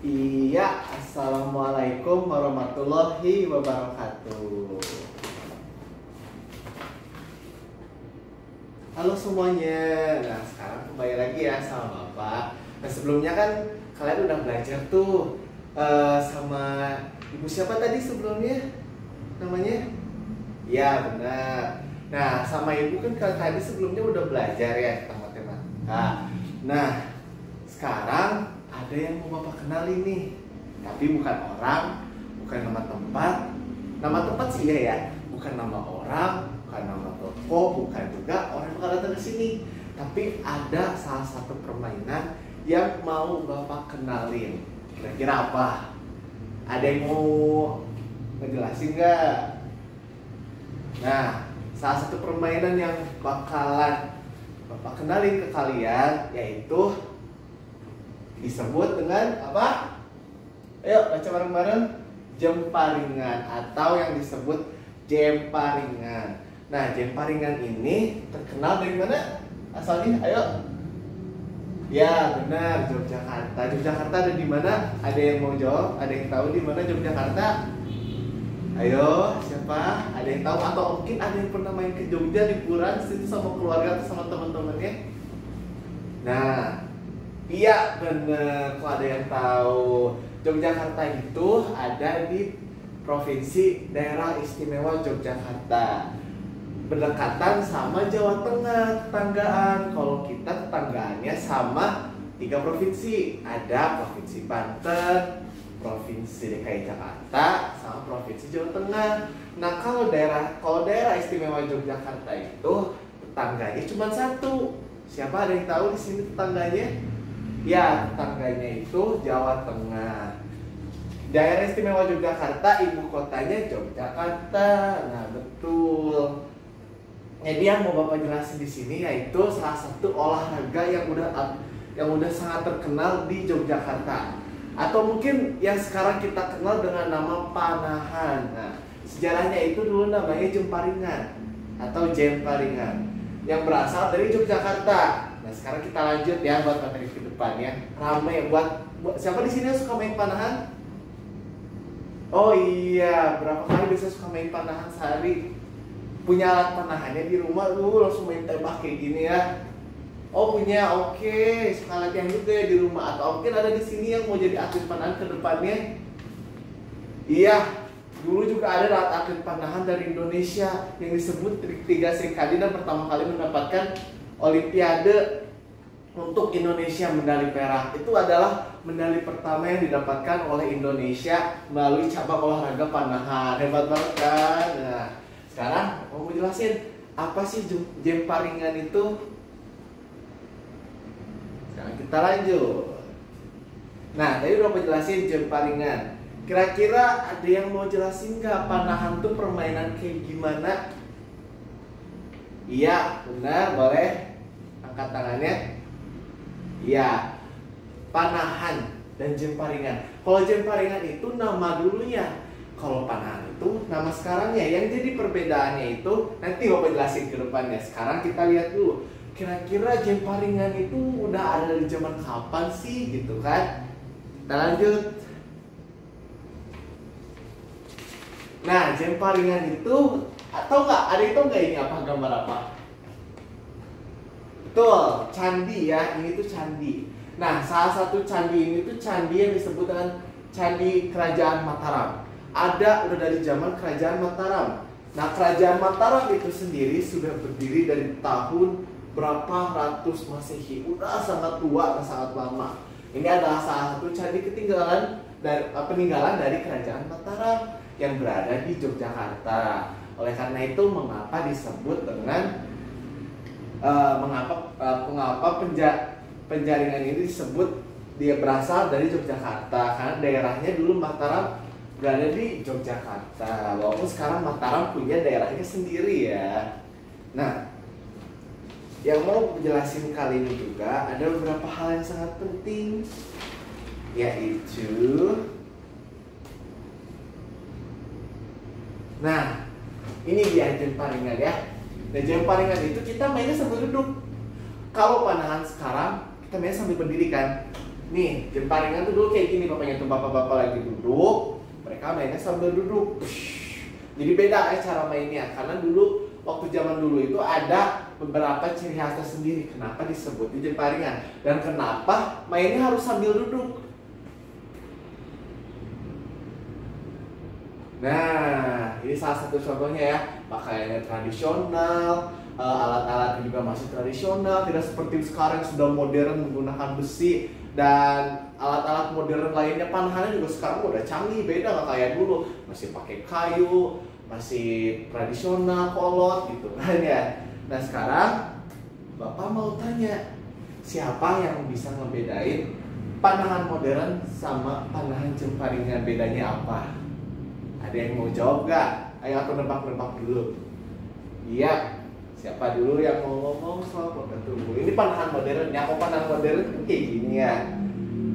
Iya, assalamualaikum warahmatullahi wabarakatuh. Halo semuanya. Nah, sekarang kembali lagi ya sama Bapak. Nah, sebelumnya kan kalian udah belajar tuh sama ibu siapa tadi sebelumnya? Namanya? Ya, benar. Nah, sama ibu kan tadi sebelumnya udah belajar ya tentang matematika. Nah, sekarang ada yang mau Bapak kenalin nih, tapi bukan orang, bukan nama tempat. Nama tempat sih ya, bukan nama orang, bukan nama toko, bukan juga orang yang bakal datang ke sini. Tapi ada salah satu permainan yang mau Bapak kenalin. Kira-kira apa? Ada yang mau ngejelasin nggak? Nah, salah satu permainan yang bakalan Bapak kenalin ke kalian yaitu disebut dengan apa? Ayo baca bareng-bareng. Jemparingan atau yang disebut jemparingan. Nah, jemparingan ini terkenal dari mana asalnya? Ayo. Ya, benar, Yogyakarta. Yogyakarta ada di mana? Ada yang mau jawab? Ada yang tahu di mana Yogyakarta? Ayo, siapa? Ada yang tahu atau mungkin ada yang pernah main ke Jogja liburan situ sama keluarga atau sama teman-temannya? Nah, iya bener, kok ada yang tahu. Yogyakarta itu ada di Provinsi Daerah Istimewa Yogyakarta, berdekatan sama Jawa Tengah, tetanggaan. Kalau kita tetanggaannya sama 3 provinsi. Ada Provinsi Banten, Provinsi DKI Jakarta, sama Provinsi Jawa Tengah. Nah, kalau daerah Istimewa Yogyakarta itu tetangganya cuma satu. Siapa, ada yang tahu di sini tetangganya? Ya, tetangganya itu Jawa Tengah. Daerah Istimewa Yogyakarta, ibu kotanya Yogyakarta. Nah, betul. Jadi yang mau Bapak jelasin di sini yaitu salah satu olahraga yang udah sangat terkenal di Yogyakarta. Atau mungkin yang sekarang kita kenal dengan nama panahan. Nah, sejarahnya itu dulu namanya jemparingan atau jemparingan yang berasal dari Yogyakarta. Nah, sekarang kita lanjut ya buat materi ke depannya. Ramai buat siapa di sini yang suka main panahan? Oh iya, berapa kali biasa suka main panahan sehari? Punya alat panahannya di rumah tuh langsung main tembak kayak gini ya? Oh punya, oke. Suka latihan juga ya di rumah. Atau mungkin ada di sini yang mau jadi atlet panahan ke depannya? Iya. Dulu juga ada atlet panahan dari Indonesia yang disebut Tiga Srikandi dan pertama kali mendapatkan Olimpiade untuk Indonesia medali perak. Itu adalah medali pertama yang didapatkan oleh Indonesia melalui cabang olahraga panahan. Hebat banget kan? Nah, sekarang mau jelasin apa sih jemparingan itu? Sekarang kita lanjut. Nah, tadi udah mau jelasin jemparingan. Kira-kira ada yang mau jelasin nggak panahan tuh permainan kayak gimana? Iya, benar, boleh angkat tangannya. Iya, panahan dan jemparingan. Kalau jemparingan itu nama dulunya, kalau panahan itu nama sekarangnya. Yang jadi perbedaannya itu nanti Bapak jelasin ke depannya. Sekarang kita lihat dulu, kira-kira jemparingan itu udah ada dari zaman kapan sih gitu kan? Kita lanjut. Nah, jemparingan itu atau nggak? Ada itu nggak ini apa gambar apa? Betul, candi ya. Ini tuh candi. Nah, salah satu candi ini tuh candi yang disebut dengan Candi Kerajaan Mataram. Udah dari zaman Kerajaan Mataram. Nah, Kerajaan Mataram itu sendiri sudah berdiri dari tahun berapa ratus Masehi. Udah sangat tua dan sangat lama. Ini adalah salah satu candi peninggalan dari Kerajaan Mataram yang berada di Yogyakarta. Oleh karena itu mengapa disebut dengan penjaringan ini disebut dia berasal dari Yogyakarta karena daerahnya dulu Mataram berada di Yogyakarta. Walaupun sekarang Mataram punya daerahnya sendiri ya. Nah, yang mau jelasin kali ini juga ada beberapa hal yang sangat penting, yaitu nah, ini dia jemparingan ya. Nah, jemparingan itu kita mainnya sambil duduk. Kalau panahan sekarang kita mainnya sambil berdiri kan. Nih, jam paringan tuh dulu kayak gini, papanya tuh bapak-bapak lagi duduk, mereka mainnya sambil duduk. Jadi beda ya cara mainnya, karena dulu waktu zaman dulu itu ada beberapa ciri khas tersendiri kenapa disebut jam paringan dan kenapa mainnya harus sambil duduk. Nah, ini salah satu contohnya ya, pakaiannya tradisional, alat-alatnya juga masih tradisional, tidak seperti sekarang yang sudah modern menggunakan besi dan alat-alat modern lainnya. Panahannya juga sekarang udah canggih, beda nggak kayak dulu, masih pakai kayu, masih tradisional, kolot gitu kan ya. Nah sekarang Bapak mau tanya, siapa yang bisa ngebedain panahan modern sama panahan jam paringan, bedanya apa? Ada yang mau jawab gak? Ayo aku nebak-nebak dulu. Iya, siapa dulu yang mau ngomong soal tunggu. Ini panahan modern ya, kalau panahan modern kan kayak gini ya.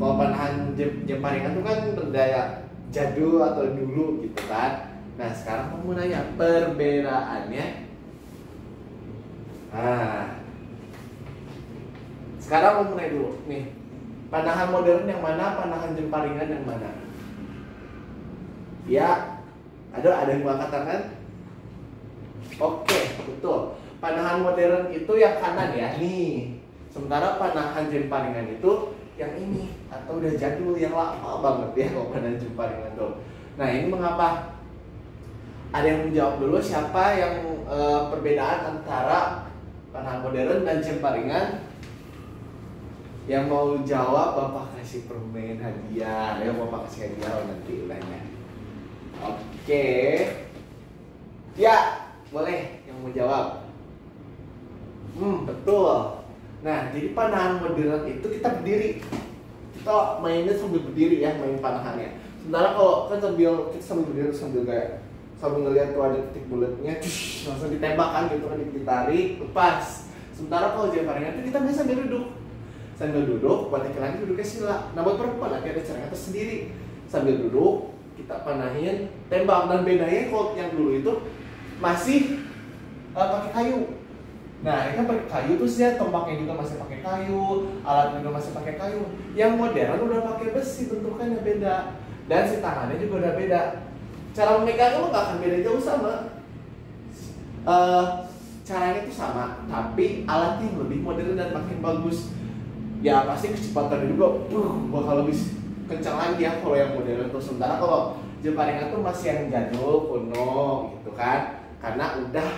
Kalau panahan jam paringan itu kan berdaya jadul atau dulu gitu kan. Nah sekarang kamu nanya perbedaannya. Nah, sekarang kamu nanya dulu nih, panahan modern yang mana, panahan jam paringan yang mana? Ya, ada yang mau angkat tangan? Oke, betul. Panahan modern itu yang kanan ya, nih. Sementara panahan jam paringan itu yang ini, atau udah jadul, yang lama banget ya kalau panahan jam paringan tuh. Nah ini mengapa? Ada yang menjawab dulu siapa yang perbedaan antara panahan modern dan jam paringan? Yang mau jawab Bapak kasih permen hadiah, ya Bapak kasih hadiah nanti ulangnya. Oke, ya boleh yang mau jawab. Betul. Nah jadi panahan modern itu kita berdiri, kita mainnya sambil berdiri ya, main panahannya. Sementara kalau kan kita sambil berdiri sambil kayak sambil ngeliat tuh ada titik bulatnya, langsung ditembak kan gitu kan, ditarik, lepas. Sementara kalau jam paringan itu kita bisa sambil duduk, buat laki-laki duduknya sila. Nah buat perempuan lagi ada caranya tersendiri. Sambil duduk, kita panahin, tembak. Dan bedanya kalau yang dulu itu masih pakai kayu. Nah ini kan pakai kayu terus ya, tombaknya juga masih pakai kayu, alat juga masih pakai kayu. Yang modern udah pakai besi, bentukannya beda, dan si tangannya juga udah beda. Cara memegangnya lo gak akan beda jauh, sama caranya itu sama, tapi alatnya yang lebih modern dan makin bagus. Ya pasti kecepatannya juga bakal lebih kencang lagi ya kalau yang modern tuh. Sementara kalau jam paringan tuh masih yang jadul, kuno gitu kan, karena udah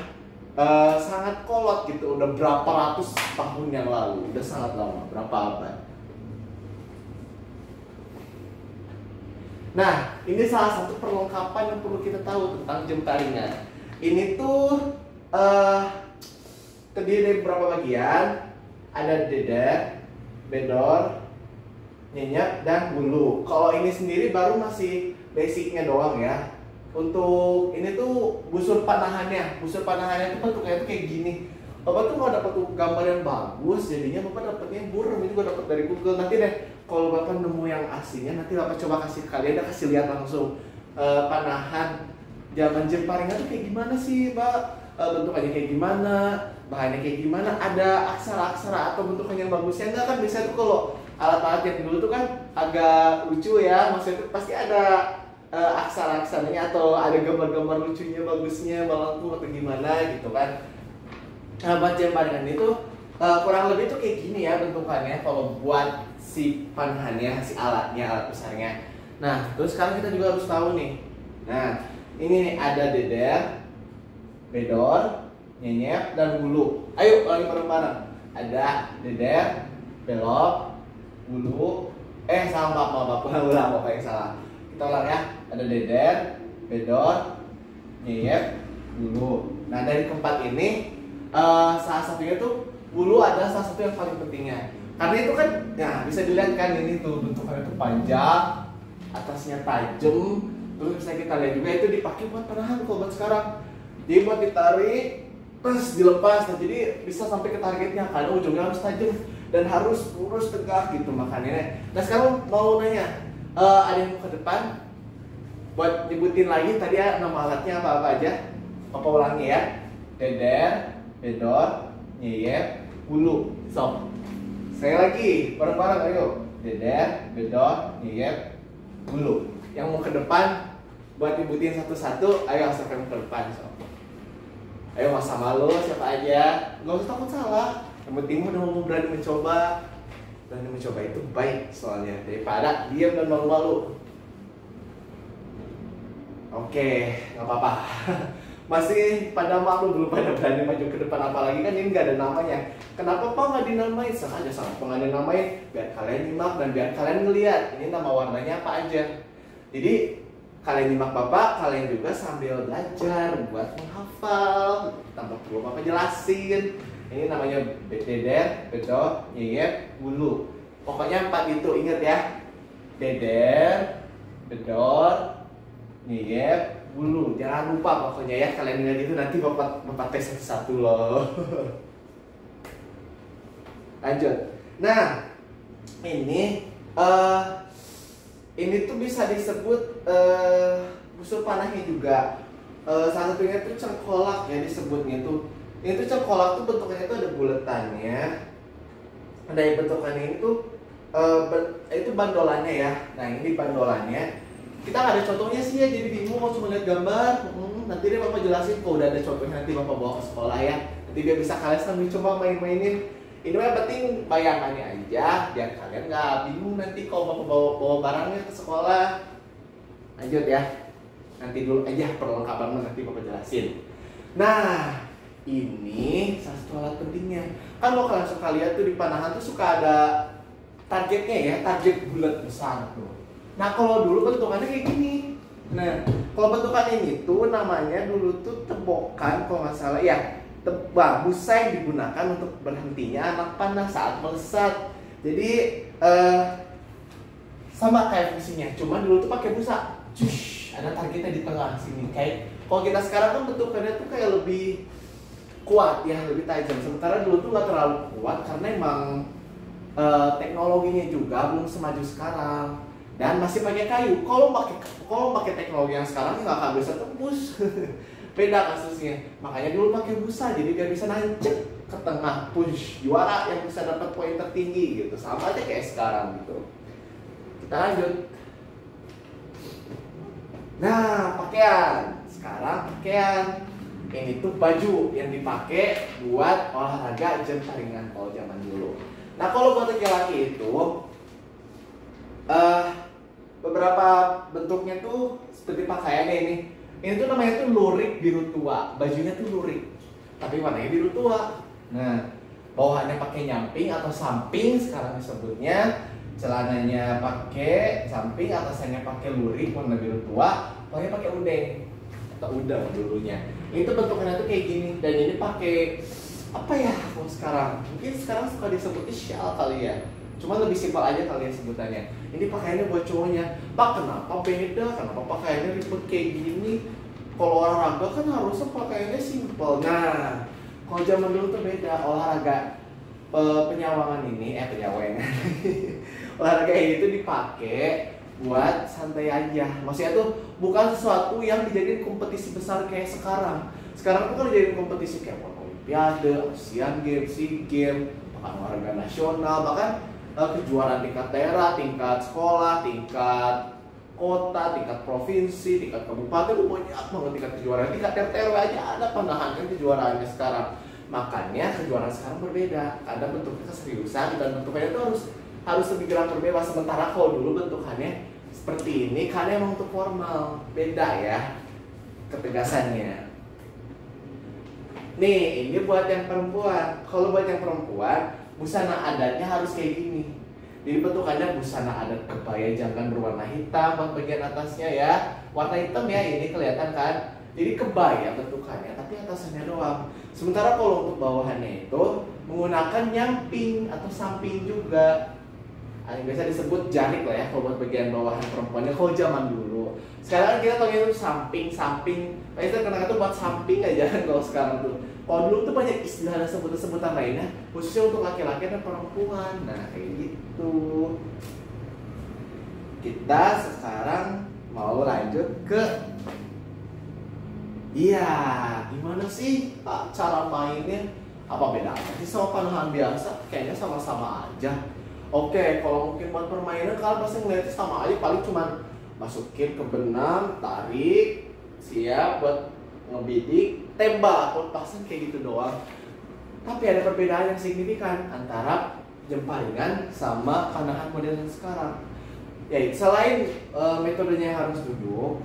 sangat kolot gitu, udah berapa ratus tahun yang lalu, udah sangat lama, berapa abad. Nah, ini salah satu perlengkapan yang perlu kita tahu tentang jam paringan. Ini tuh terdiri dari beberapa bagian. Ada deder, bedor, nyenyap, dan bulu. Kalau ini sendiri baru masih basicnya doang ya. Untuk ini tuh busur panahannya itu bentuknya tuh kayak gini. Bapak tuh mau dapat gambar yang bagus, jadinya Bapak dapatnya burem. Ini gua dapat dari Google. Nanti deh kalau Bapak nemu yang aslinya, nanti Bapak coba kasih kalian, kasih lihat langsung panahan zaman jam paringan tuh kayak gimana sih, Pak? Bentukannya kayak gimana, bahannya kayak gimana, ada aksara-aksara atau bentukannya yang bagusnya enggak kan? Biasanya tuh kalau alat-alat yang dulu tuh kan agak lucu ya, maksudnya tuh pasti ada aksara-aksaranya atau ada gambar-gambar lucunya, bagusnya, melengkung atau gimana gitu kan. Nah buat jam paringan itu kurang lebih tuh kayak gini ya bentukannya kalau buat si panahannya, si alatnya, alat besarnya. Nah terus sekarang kita juga harus tahu nih. Nah ini nih ada deder, bedor, nyenyep, dan bulu. Ayo ulangi bareng-bareng. Ada deder, belok, bulu. Salah, maaf, ulang apa yang salah. Kita ulang ya. Ada deder, bedor, nyenyep, bulu. Nah dari keempat ini salah satunya tuh bulu adalah salah satu yang paling pentingnya. Karena itu kan, ya bisa dilihat kan ini tuh bentukannya tuh panjang, atasnya tajam. Terus bisa kita lihat juga itu dipakai buat panahan kalau buat sekarang. Jadi buat ditarik, terus dilepas. Nah, jadi bisa sampai ke targetnya karena ujungnya harus tajam dan harus lurus tegak gitu makanya. Nah sekarang mau nanya, ada yang mau ke depan buat nyebutin lagi tadi ya nama alatnya apa aja. Papa ulangi ya. Deder, bedor, nyeyep, bulu. So, saya lagi bareng-bareng ayo. deder, bedor, nyeyep, bulu. Yang mau ke depan buat nyebutin satu-satu, ayo sampai ke depan. So. Ayo masa malu siapa aja, nggak usah takut salah. Yang penting udah mau berani mencoba. Berani mencoba itu baik soalnya daripada diam dan malu-malu. Oke, nggak apa-apa. Masih pada malu, belum pada berani maju ke depan, apalagi kan ini nggak ada namanya. Kenapa Pak nggak dinamain? Sengaja sama Pak nggak dinamain biar kalian nyimak dan biar kalian ngeliat ini nama warnanya apa aja. Jadi kalian nyimak Bapak, kalian juga sambil belajar buat menghafal. Tanpa perlu Bapak jelasin. Ini namanya deder, bedor, nyeyep, bulu. Pokoknya 4 itu ingat ya. Deder, bedor, nyeyep, bulu. Jangan lupa pokoknya ya, kalian ingat itu, nanti Bapak tes satu-satu loh. Lanjut. Nah, ini tuh bisa disebut busur panahnya juga. Salah satunya itu cengkolak ya disebutnya tuh. Ini tuh cengkolak tuh bentuknya tuh ada buletannya. Ada yang bentukannya itu itu bandolannya ya. Nah ini bandolannya. Kita nggak ada contohnya sih ya, jadi bingung mau cuma lihat gambar. Nanti deh Bapak jelasin kok udah ada contohnya, nanti Bapak bawa ke sekolah ya. Nanti biar bisa kalian sambil coba main-mainin. Ini yang penting bayangannya aja, biar kalian nggak bingung nanti kalau Bapak bawa barangnya ke sekolah. Lanjut ya. Nanti dulu aja perlengkapan nanti Bapak jelasin. Nah, ini salah satu alat pentingnya. Kan kalau kalian suka lihat tuh di panahan tuh suka ada targetnya ya, target bulat besar tuh. Nah kalau dulu bentukannya kayak gini. Nah kalau bentukan ini tuh namanya dulu tuh tebokan kalau nggak salah ya. Busa yang digunakan untuk berhentinya anak panah saat melesat. Jadi sama kayak fungsinya, cuma dulu tuh pakai busa. Cush, ada targetnya di tengah sini. Kayak kalau kita sekarang kan bentukannya tuh kayak lebih kuat ya, lebih tajam. Sementara dulu tuh nggak terlalu kuat karena emang teknologinya juga belum semaju sekarang dan masih pakai kayu. Kalau pakai teknologi yang sekarang nggak akan bisa tembus. Beda kasusnya. Makanya dulu pakai busa jadi biar bisa nancep ke tengah, push juara yang bisa dapat poin tertinggi gitu. Sama aja kayak sekarang gitu. Kita lanjut. Nah, pakaian. Sekarang pakaian. Ini tuh baju yang dipakai buat olahraga jemparingan kalau zaman dulu. Nah kalau buat laki-laki itu beberapa bentuknya tuh seperti pakaiannya ini. Ini tuh namanya tuh lurik biru tua. Bajunya tuh lurik, tapi warnanya biru tua. Nah bawahannya pakai nyamping atau samping sekarang disebutnya. Celananya pakai samping, atasannya pakai lurik warna biru tua, pokoknya pakai udeng atau udang dulunya. Itu bentukannya tuh kayak gini dan ini pakai apa ya kalau sekarang? Mungkin sekarang suka disebutnya shawl kali ya. Cuma lebih simpel aja kalian sebutannya. Ini pakaiannya buat cowoknya. Pak kenapa beda? Kenapa pakaiannya ribet kayak gini? Kalau olahraga kan harusnya pakaiannya simpel. Nah, kalau zaman dulu tuh beda. Olahraga penyawangan ini, penyawangan. Olahraga ini tuh dipakai buat santai aja. Maksudnya tuh bukan sesuatu yang dijadiin kompetisi besar kayak sekarang. Sekarang tuh kan dijadiin kompetisi kayak Olimpiade, Asian Games, SEA Games, bahkan olahraga nasional, bahkan kejuaraan tingkat daerah, tingkat sekolah, tingkat kota, tingkat provinsi, tingkat kabupaten, banyak banget tingkat kejuaraan. Tingkat RT aja ada panahan kan kejuaraannya sekarang. Makanya kejuaraan sekarang berbeda. Ada bentuknya keseriusan dan bentuknya itu harus lebih gerak berbeda. Sementara kalau dulu bentukannya seperti ini karena emang untuk formal, beda ya ketegasannya. Nih ini buat yang perempuan. Kalau buat yang perempuan busana adatnya harus kayak gini. Jadi bentukannya busana adat kebaya jangan berwarna hitam buat bagian atasnya ya. Warna hitam ya ini kelihatan kan. Jadi kebaya bentukannya tapi atasannya doang. Sementara kalau untuk bawahannya itu menggunakan nyamping atau samping juga. Yang biasa disebut jarik lah ya kalau buat bagian bawahan perempuannya kalau zaman dulu. Sekarang kita tahu itu samping. Nah itu kadang-kadang tuh buat samping aja kalau sekarang tuh. Kalau dulu tuh banyak istilah dan sebutan-sebutan lainnya khususnya untuk laki-laki dan perempuan. Nah kayak gitu. Kita sekarang mau lanjut ke gimana sih cara mainnya? Apa bedanya sih sama panahan biasa? Kayaknya sama-sama aja. Oke, kalau mungkin buat permainan kalian pasti ngeliatnya sama aja, paling cuman masukin ke benang, tarik, siap buat ngebidik, tembak, lepasan kayak gitu doang. Tapi ada perbedaan yang signifikan antara jemparingan sama panahan modern sekarang. Ya, selain metodenya yang harus duduk,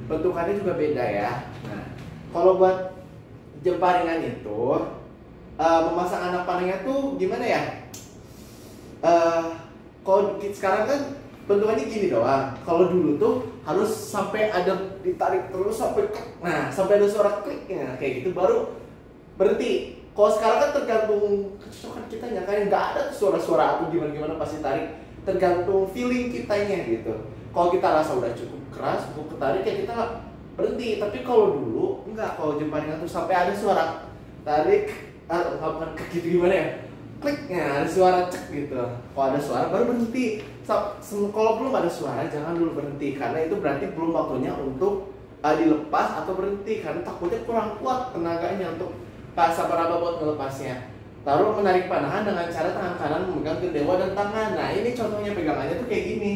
bentukannya juga beda ya. Nah, kalau buat jemparingan itu memasang anak panahnya tuh gimana ya? Kalau sekarang kan bentukannya gini doang. Kalau dulu tuh harus sampai ada ditarik terus sampai klik. Nah, sampai ada suara kliknya kayak gitu baru berhenti. Kalau sekarang kan tergantung kecocokan kitanya, kan nggak ada tuh suara-suara atau gimana-gimana pasti tarik. Tergantung feeling kitanya gitu. Kalau kita rasa udah cukup keras untuk ketarik ya kita berhenti. Tapi kalau dulu enggak, kalau jemparingan tuh sampai ada suara tarik, bukan gitu gimana ya? Kliknya ada suara cek gitu. Kalau ada suara baru berhenti. Kalau belum ada suara jangan dulu berhenti karena itu berarti belum waktunya untuk dilepas atau berhenti karena takutnya kurang kuat tenaganya untuk sabar-sabar buat melepasnya. Lalu menarik panahan dengan cara tangan kanan memegang gendewa dan tangan. Nah ini contohnya pegangannya tuh kayak gini.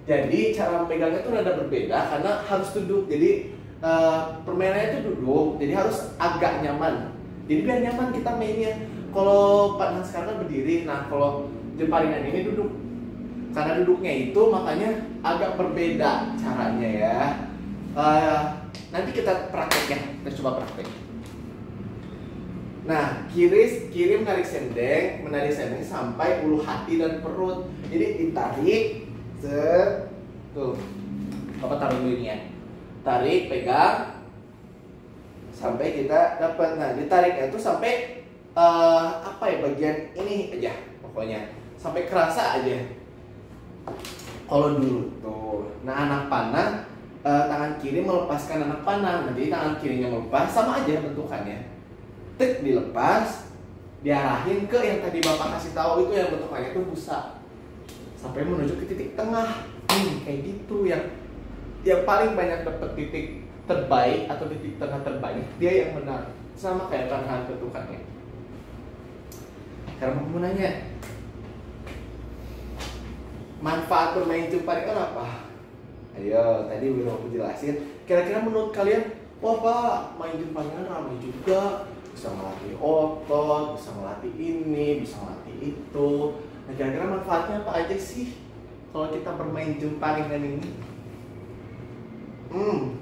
Jadi cara memegangnya tuh rada berbeda karena harus duduk. Jadi permainannya tuh duduk. Jadi harus agak nyaman. Jadi biar nyaman kita mainnya. Kalau panahan sekarang kan berdiri. Nah kalau jemparingan ini duduk. Karena duduknya itu makanya agak berbeda caranya ya. Nanti kita praktek ya. Kita coba praktek. Nah, kiri menarik sendeng sampai ulu hati dan perut. Jadi ditarik, tuh. Bapak taruh dulu ini ya. Tarik, pegang, sampai kita dapat. Nah, ditariknya itu sampai apa ya bagian ini aja, pokoknya sampai kerasa aja. Kalau dulu tuh, nah anak panah tangan kiri melepaskan anak panah, jadi tangan kirinya melepas sama aja bentukannya. Tek dilepas, diarahin ke yang tadi bapak kasih tahu itu yang bentukannya itu busa sampai menuju ke titik tengah. Kayak gitu yang paling banyak dapat titik terbaik atau titik tengah terbaik dia yang menang, sama kayak panahan bentukannya. Sekarang mau nanya, manfaat bermain jemparingan apa? Ayo, tadi udah aku jelasin. Kira-kira menurut kalian, wah pak, main jemparingan ramai juga. Bisa melatih otot, bisa melatih ini, bisa melatih itu. Nah kira-kira manfaatnya apa aja sih kalau kita bermain jemparingan ini?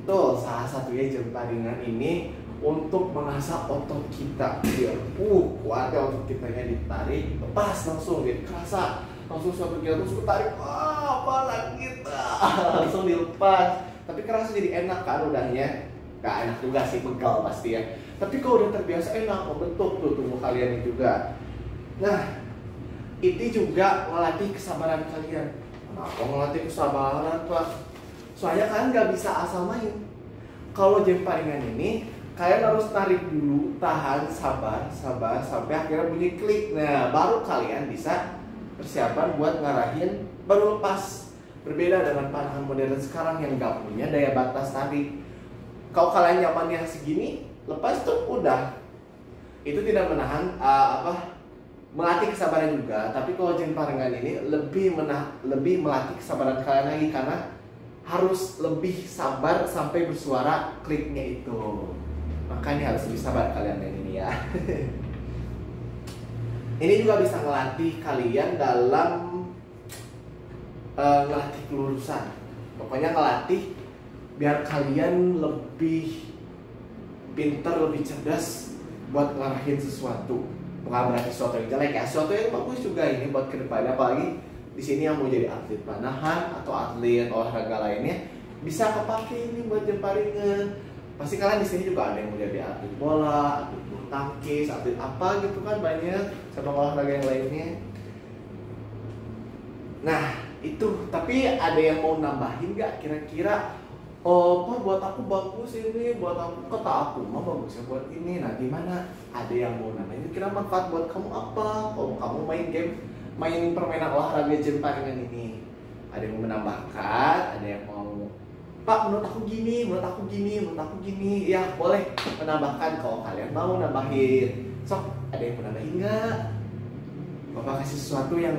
Tuh salah satunya jemparingan ini untuk mengasah otot kita biar kuatnya otot kitanya ditarik, lepas langsung gitu, kerasa langsung suatu kita terus tarik, apalagi kita langsung dilepas. Tapi kerasa jadi enak kan udahnya. Gak enak juga sih, pegal pasti ya. Tapi kalau udah terbiasa enak, membentuk tuh tubuh kalian juga. Nah, itu juga melatih kesabaran kalian. Kenapa melatih kesabaran pak? Soalnya kalian gak bisa asal main. Kalau jemparingan ini, kalian harus tarik dulu, tahan, sabar sampai akhirnya bunyi klik. Nah, baru kalian bisa persiapan buat ngarahin, baru lepas. Berbeda dengan panahan modern sekarang yang gak punya daya batas tarik. Kalau kalian nyamannya segini, lepas tuh udah. Itu tidak menahan melatih kesabaran juga. Tapi kalau jemparingan ini lebih melatih kesabaran kalian lagi karena harus lebih sabar sampai bersuara kliknya itu. Makanya harus lebih sabar kalian main ini ya. Ini juga bisa ngelatih kalian dalam ngelatih kelurusan. Pokoknya ngelatih biar kalian lebih pintar, lebih cerdas buat ngarahin sesuatu. Bukan berarti sesuatu yang jelek ya, sesuatu yang bagus juga ini buat kedepannya. Apalagi di sini yang mau jadi atlet panahan atau atlet olahraga lainnya bisa kepake ini buat jemparingan. Pasti kalian di sini juga ada yang mau jadi atlet bola, atlet bulu tangkis, atlet apa gitu kan, banyak cabang olahraga yang lainnya. Nah itu, tapi ada yang mau nambahin nggak kira-kira? Oh, Pak, buat aku bagus ini, buat aku, kata aku mah bagusnya buat ini. Nah, gimana? Ada yang mau namanya? Kira manfaat buat kamu apa? Kalau kamu main permainan olahraga jemparingan ini, ada yang mau menambahkan, ada yang mau, Pak, menurut aku gini, menurut aku gini, menurut aku gini. Ya, boleh menambahkan kalau kalian mau nambahin. Sok, ada yang mau nambahin nggak? Bapak kasih sesuatu yang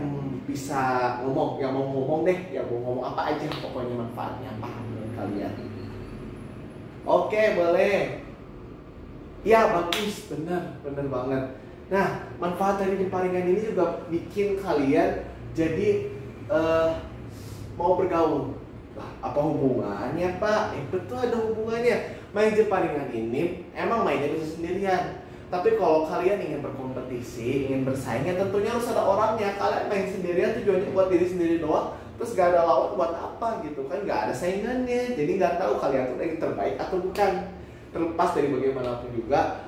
bisa ngomong, yang mau ngomong deh, yang mau ngomong apa aja, pokoknya manfaatnya apa menurut kalian. Oke, boleh. Iya, bagus, bener banget. Nah, manfaat dari jemparingan ini juga bikin kalian jadi mau bergaul. Lah, apa hubungannya, Pak? Betul, ada hubungannya. Main jemparingan ini emang mainnya bisa sendirian. Tapi kalau kalian ingin berkompetisi, ingin bersaing, ya tentunya harus ada orangnya. Kalian main sendirian tujuannya buat diri sendiri doang, terus gak ada lawan buat apa gitu kan? Gak ada saingannya. Jadi gak tahu kalian tuh yang terbaik atau bukan. Terlepas dari bagaimanapun juga,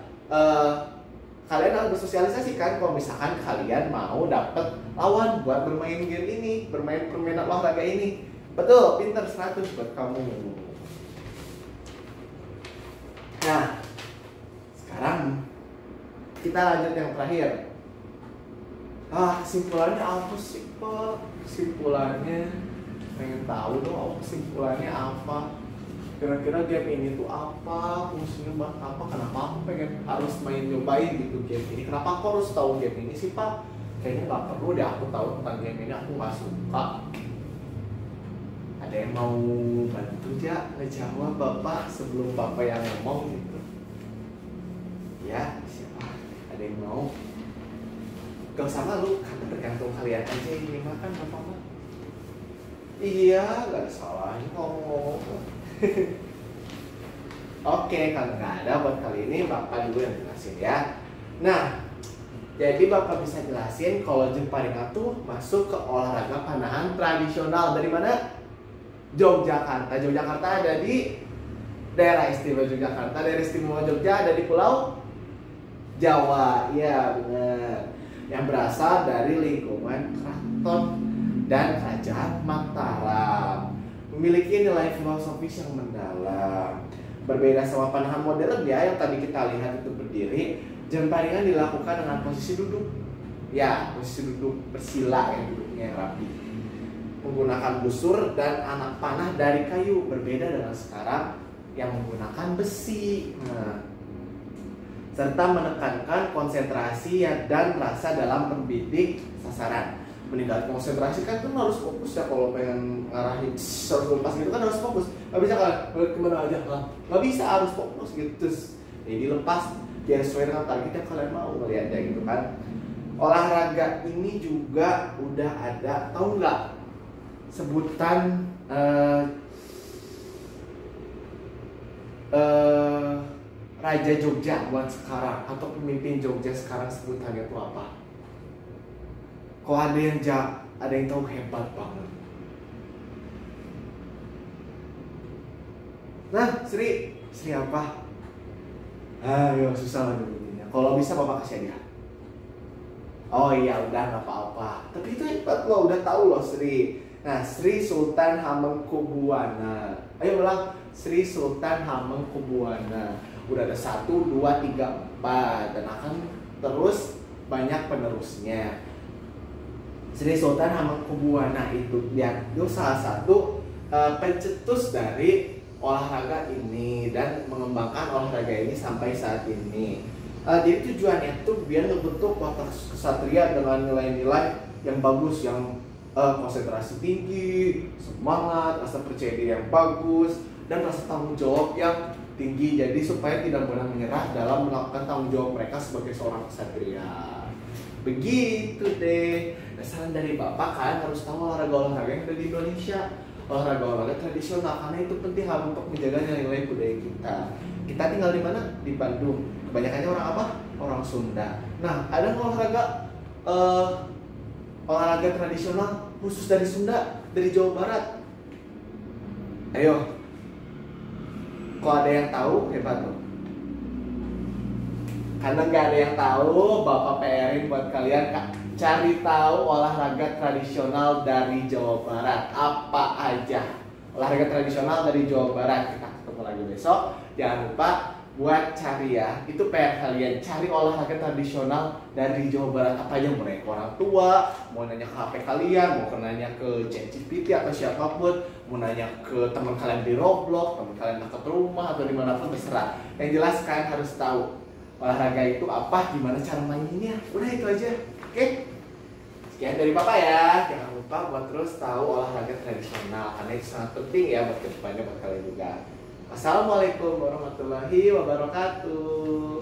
kalian harus bersosialisasi kan. Kalau misalkan kalian mau dapet lawan buat bermain game ini, bermain permainan olahraga ini. Betul, pinter 100 buat kamu. Nah, sekarang kita lanjut yang terakhir. Kesimpulannya apa sih, Pak? Kesimpulannya pengen tahu dong, kesimpulannya apa? Kira-kira game ini tuh apa? Fungsinya buat apa? Kenapa aku pengen harus nyobain gitu game ini? Kenapa aku harus tahu game ini sih, Pak? Kayaknya nggak perlu deh aku tahu tentang game ini, aku nggak suka. Ada yang mau bantu ya ngejawab Bapak sebelum Bapak yang ngomong gitu? Ya, siapa? Ada yang mau? Gak usah malu, karena tergantung kalian aja ini makan Bapak mah. Iya, gak ada salahnya ngomong. Oke, kalau nggak ada buat kali ini Bapak dulu yang jelasin ya. Nah, jadi Bapak bisa jelasin kalau jemparingan tuh masuk ke olahraga panahan tradisional dari mana? Yogyakarta. Yogyakarta ada di daerah istimewa Yogyakarta. Daerah istimewa Jogja ada di Pulau Jawa. Iya benar. Yang berasal dari lingkungan keraton dan kerajaan Mataram. Memiliki nilai filosofis yang mendalam. Berbeda sama panahan modern ya yang tadi kita lihat itu berdiri, jemparingan dilakukan dengan posisi duduk. Ya, posisi duduk bersila yang duduknya rapi. Menggunakan busur dan anak panah dari kayu, berbeda dengan sekarang yang menggunakan besi. Serta menekankan konsentrasi dan rasa dalam membidik sasaran. Meninggalkan konsentrasi kan harus fokus ya, kalau pengen ngarahin harus lepas gitu kan harus fokus. Gak bisa kan kemana aja lah, gak bisa, harus fokus gitu. Jadi lepas biar sesuai dengan target yang kalian mau melihatnya gitu kan. Olahraga ini juga udah ada, tahu nggak sebutan Raja Jogja buat sekarang atau pemimpin Jogja sekarang sebutannya itu apa? Kok ada yang tahu, hebat banget. Nah, Sri apa? Ayo, susah lah nyebutinnya. Kalau bisa Bapak kasih aja. Oh iya, udah nggak apa-apa. Tapi itu hebat loh, udah tahu loh Sri. Nah, Sri Sultan Hamengkubuwana. Ayo ulang, Sri Sultan Hamengkubuwana. Udah ada 1, 2, 3, 4 dan akan terus banyak penerusnya. Sri Sultan Hamengkubuwana itu dia salah satu pencetus dari olahraga ini dan mengembangkan olahraga ini sampai saat ini. Jadi tujuannya tuh biar ngebentuk watak kesatria dengan nilai-nilai yang bagus, yang konsentrasi tinggi, semangat, rasa percaya diri yang bagus, dan rasa tanggung jawab yang tinggi. Jadi supaya tidak mudah menyerah dalam melakukan tanggung jawab mereka sebagai seorang kesatria. Begitu deh. Nah, saran dari Bapak kan harus tahu olahraga-olahraga yang ada di Indonesia, olahraga-olahraga tradisional, karena itu penting untuk menjaga nilai-nilai budaya kita. Kita tinggal di mana? Di Bandung. Kebanyakannya orang apa? Orang Sunda. Nah, ada olahraga tradisional khusus dari Sunda, dari Jawa Barat. Ayo. Kok ada yang tahu, hebat loh. Karena nggak ada yang tahu, Bapak PR-in buat kalian cari tahu olahraga tradisional dari Jawa Barat apa aja. Olahraga tradisional dari Jawa Barat. Kita ketemu lagi besok. Jangan lupa buat cari ya. Itu PR kalian, cari olahraga tradisional dari Jawa Barat apa aja. Mau nanya ke orang tua, mau nanya ke HP kalian, mau nanya ke ChatGPT atau siapapun, mau nanya ke teman kalian di Roblox, teman kalian dekat rumah atau dimanapun terserah. Yang jelas kalian harus tahu olahraga itu apa, gimana cara mainnya. Udah itu aja. Oke? Sekian dari Papa ya. Jangan lupa buat terus tahu olahraga tradisional karena itu sangat penting ya buat kedepannya buat kalian juga. Assalamualaikum warahmatullahi wabarakatuh.